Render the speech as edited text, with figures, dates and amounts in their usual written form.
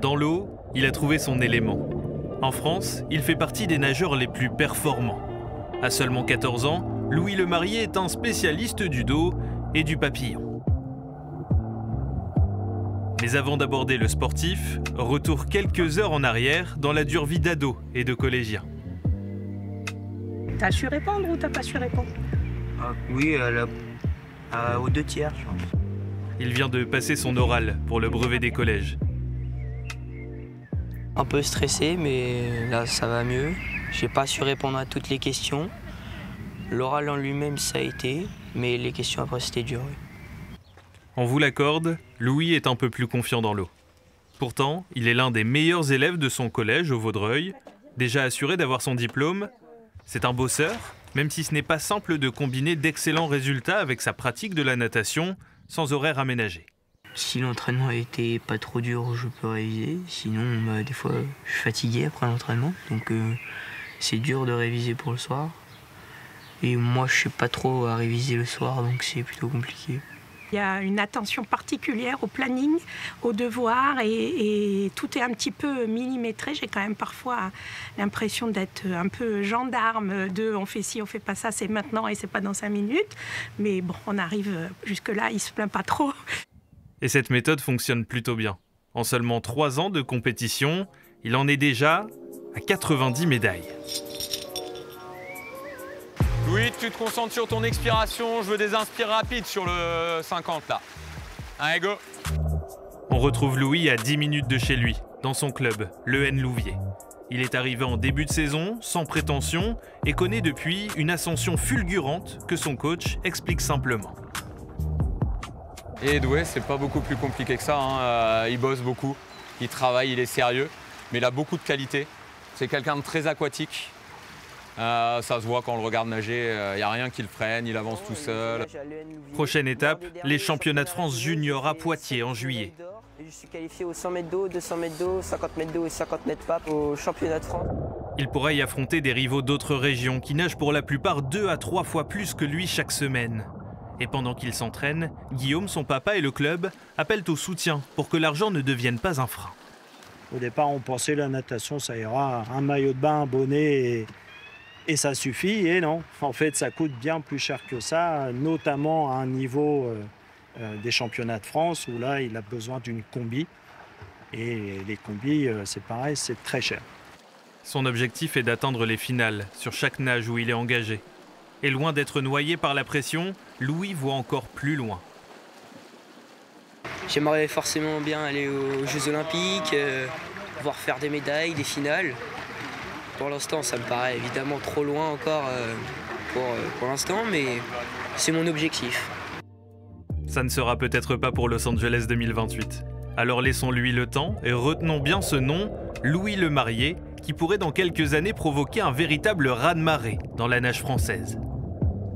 Dans l'eau, il a trouvé son élément. En France, il fait partie des nageurs les plus performants. À seulement 14 ans, Louis Lemarié est un spécialiste du dos et du papillon. Mais avant d'aborder le sportif, retour quelques heures en arrière dans la dure vie d'ado et de collégien. T'as su répondre ou t'as pas su répondre? Oui, aux 2 tiers, je pense. Il vient de passer son oral pour le brevet des collèges. Un peu stressé, mais là, ça va mieux. J'ai pas su répondre à toutes les questions. L'oral en lui-même, ça a été, mais les questions après, c'était dur. Oui. On vous l'accorde, Louis est un peu plus confiant dans l'eau. Pourtant, il est l'un des meilleurs élèves de son collège au Vaudreuil, déjà assuré d'avoir son diplôme. C'est un bosseur, même si ce n'est pas simple de combiner d'excellents résultats avec sa pratique de la natation sans horaire aménagé. Si l'entraînement a été pas trop dur, je peux réviser. Sinon, des fois, je suis fatigué après l'entraînement, donc c'est dur de réviser pour le soir. Et moi, je sais pas trop à réviser le soir, donc c'est plutôt compliqué. Il y a une attention particulière au planning, aux devoirs et tout est un petit peu millimétré. J'ai quand même parfois l'impression d'être un peu gendarme de on fait ci, on fait pas ça, c'est maintenant et c'est pas dans 5 minutes. Mais bon, on arrive jusque-là, il se plaint pas trop. Et cette méthode fonctionne plutôt bien. En seulement 3 ans de compétition, il en est déjà à 90 médailles. Louis, tu te concentres sur ton expiration. Je veux des inspires rapides sur le 50 là. Allez, go. On retrouve Louis à 10 minutes de chez lui, dans son club, l'EN Louviers. Il est arrivé en début de saison, sans prétention, et connaît depuis une ascension fulgurante que son coach explique simplement. Et doué, c'est pas beaucoup plus compliqué que ça. Hein. Il bosse beaucoup, il travaille, il est sérieux, mais il a beaucoup de qualité. C'est quelqu'un de très aquatique. Ça se voit quand on le regarde nager, il n'y a rien qui le freine, il avance tout seul. Prochaine étape, les championnats de France juniors à Poitiers en juillet. Je suis qualifié aux 100 mètres d'eau, 200 mètres d'eau, 50 mètres d'eau et 50 mètres pape au championnat de France. Il pourra y affronter des rivaux d'autres régions qui nagent pour la plupart 2 à 3 fois plus que lui chaque semaine. Et pendant qu'il s'entraîne, Guillaume, son papa et le club appellent au soutien pour que l'argent ne devienne pas un frein. Au départ, on pensait la natation, ça ira, un maillot de bain, un bonnet et ça suffit. Et non, en fait, ça coûte bien plus cher que ça, notamment à un niveau des championnats de France où là, il a besoin d'une combi. Et les combis, c'est pareil, c'est très cher. Son objectif est d'atteindre les finales sur chaque nage où il est engagé. Et loin d'être noyé par la pression, Louis voit encore plus loin. J'aimerais forcément bien aller aux Jeux Olympiques, pouvoir faire des médailles, des finales. Pour l'instant, ça me paraît évidemment trop loin encore pour l'instant, mais c'est mon objectif. Ça ne sera peut-être pas pour Los Angeles 2028. Alors laissons-lui le temps et retenons bien ce nom, Louis Lemarié, qui pourrait dans quelques années provoquer un véritable raz-de-marée dans la nage française.